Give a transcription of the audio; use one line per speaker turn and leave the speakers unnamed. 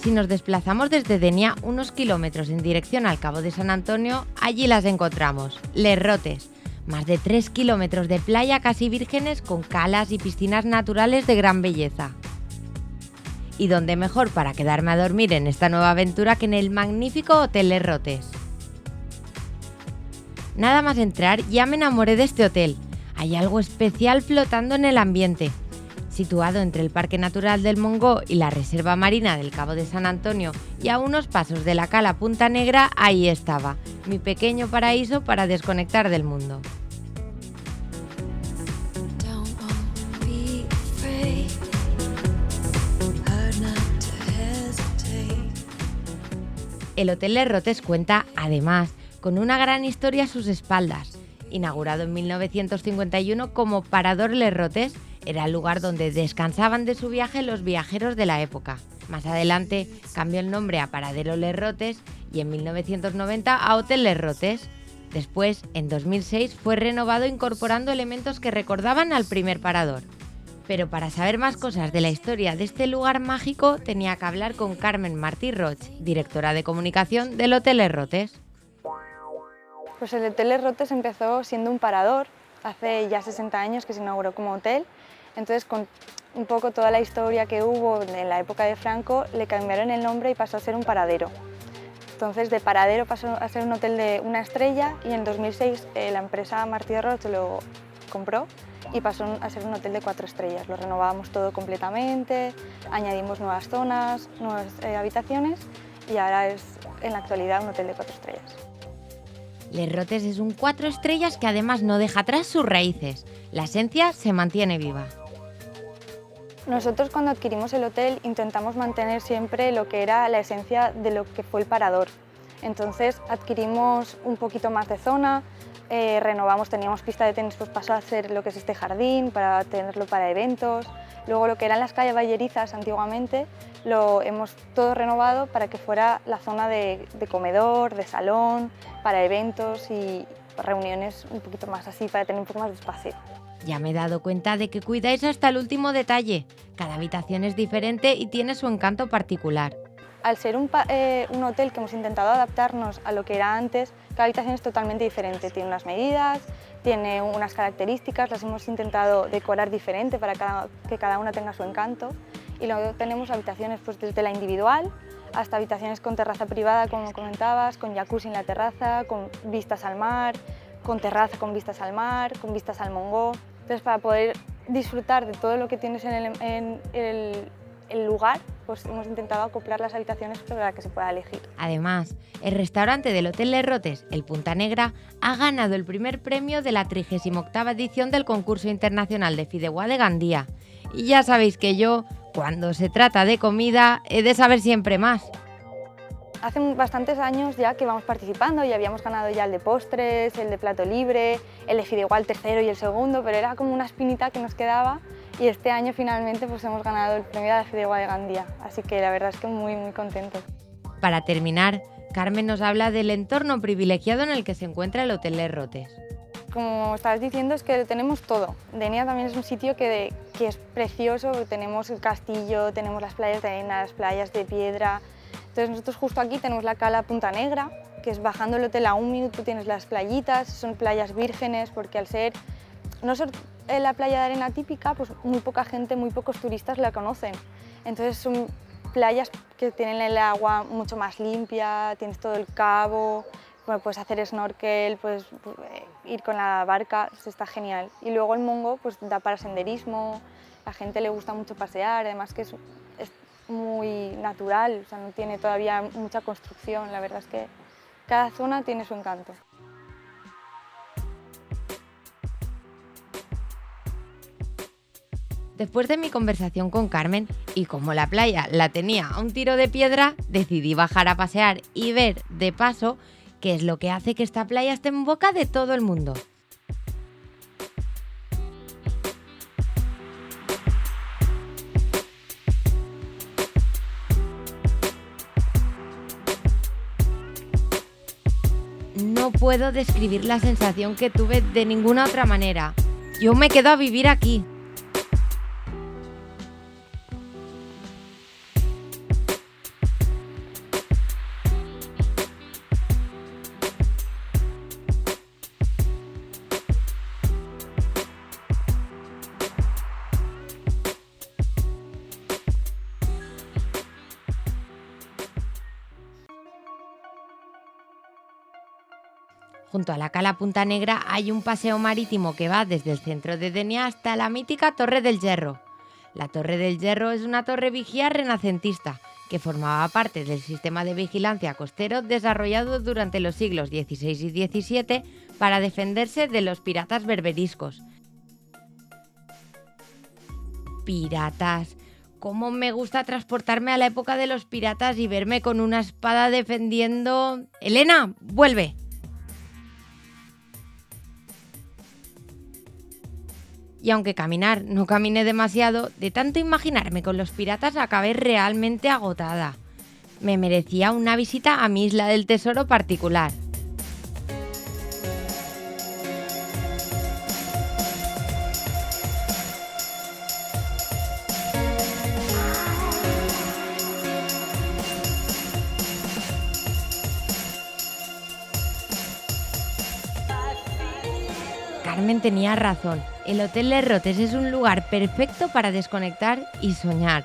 Si nos desplazamos desde Denia unos kilómetros en dirección al Cabo de San Antonio, allí las encontramos, Les Rotes. Más de 3 kilómetros de playa casi vírgenes con calas y piscinas naturales de gran belleza. ¿Y dónde mejor para quedarme a dormir en esta nueva aventura que en el magnífico Hotel Les Rotes? Nada más entrar ya me enamoré de este hotel. Hay algo especial flotando en el ambiente. Situado entre el Parque Natural del Montgó y la Reserva Marina del Cabo de San Antonio y a unos pasos de la cala Punta Negra, ahí estaba, mi pequeño paraíso para desconectar del mundo. El Hotel Les Rotes cuenta, además, con una gran historia a sus espaldas. Inaugurado en 1951 como Parador Les Rotes, era el lugar donde descansaban de su viaje los viajeros de la época. Más adelante cambió el nombre a Paradero Les Rotes y en 1990 a Hotel Les Rotes. Después, en 2006, fue renovado incorporando elementos que recordaban al primer parador. Pero para saber más cosas de la historia de este lugar mágico, tenía que hablar con Carmen Martí Roig, directora de comunicación del Hotel Les Rotes.
Pues el Hotel Les Rotes empezó siendo un parador, hace ya 60 años que se inauguró como hotel. Entonces, con un poco toda la historia que hubo en la época de Franco, le cambiaron el nombre y pasó a ser un paradero. Entonces, de paradero pasó a ser un hotel de 1 estrella y en 2006 la empresa Martí Roig lo compró y pasó a ser un hotel de 4 estrellas. Lo renovábamos todo completamente, añadimos nuevas zonas, nuevas habitaciones y ahora es en la actualidad un hotel de 4 estrellas.
Les Rotes es un 4 estrellas que además no deja atrás sus raíces. La esencia se mantiene viva.
Nosotros cuando adquirimos el hotel intentamos mantener siempre lo que era la esencia de lo que fue el parador. Entonces adquirimos un poquito más de zona, renovamos, teníamos pista de tenis, pues pasó a ser lo que es este jardín, para tenerlo para eventos. Luego lo que eran las caballerizas antiguamente lo hemos todo renovado para que fuera la zona de comedor, de salón, para eventos y reuniones un poquito más así, para tener un poco más de espacio.
Ya me he dado cuenta de que cuidáis hasta el último detalle. Cada habitación es diferente y tiene su encanto particular.
Al ser un hotel que hemos intentado adaptarnos a lo que era antes, cada habitación es totalmente diferente. Tiene unas medidas, tiene unas características, las hemos intentado decorar diferente para que cada una tenga su encanto. Y luego tenemos habitaciones pues, desde la individual hasta habitaciones con terraza privada, como comentabas, con jacuzzi en la terraza, con vistas al mar, con terraza con vistas al mar, con vistas al Montgó. Entonces, para poder disfrutar de todo lo que tienes en el lugar, pues hemos intentado acoplar las habitaciones para que se pueda elegir.
Además, el restaurante del Hotel Les Rotes, el Punta Negra, ha ganado el primer premio de la 38ª edición del concurso internacional de Fideuà de Gandía. Y ya sabéis que yo, cuando se trata de comida, he de saber siempre más.
Hace bastantes años ya que vamos participando y habíamos ganado ya el de postres, el de plato libre, el de Fideuà el tercero y el segundo, pero era como una espinita que nos quedaba y este año finalmente pues hemos ganado el premio de Fideuà de Gandía, así que la verdad es que muy contentos.
Para terminar, Carmen nos habla del entorno privilegiado en el que se encuentra el Hotel Les Rotes.
Como estabas diciendo, es que tenemos todo. Denia también es un sitio que es precioso, tenemos el castillo, tenemos las playas de arena, las playas de piedra. Entonces nosotros justo aquí tenemos la cala Punta Negra, que es bajando el hotel a 1 minuto tienes las playitas, son playas vírgenes porque al ser no ser la playa de arena típica, pues muy poca gente, muy pocos turistas la conocen. Entonces son playas que tienen el agua mucho más limpia, tienes todo el cabo, puedes hacer snorkel, puedes ir con la barca, está genial. Y luego el Montgó pues da para senderismo, a la gente le gusta mucho pasear, además que es muy natural, o sea, no tiene todavía mucha construcción, la verdad es que cada zona tiene su encanto.
Después de mi conversación con Carmen, y como la playa la tenía a un tiro de piedra, decidí bajar a pasear y ver, de paso, qué es lo que hace que esta playa esté en boca de todo el mundo. No puedo describir la sensación que tuve de ninguna otra manera. Yo me quedo a vivir aquí. Junto a la cala Punta Negra hay un paseo marítimo que va desde el centro de Denia hasta la mítica Torre del Hierro. La Torre del Hierro es una torre vigía renacentista que formaba parte del sistema de vigilancia costero desarrollado durante los siglos XVI y XVII para defenderse de los piratas berberiscos. Piratas. Cómo me gusta transportarme a la época de los piratas y verme con una espada defendiendo... ¡Elena, vuelve! Y aunque caminar no caminé demasiado, de tanto imaginarme con los piratas acabé realmente agotada. Me merecía una visita a mi isla del tesoro particular. Carmen tenía razón. El Hotel Les Rotes es un lugar perfecto para desconectar y soñar.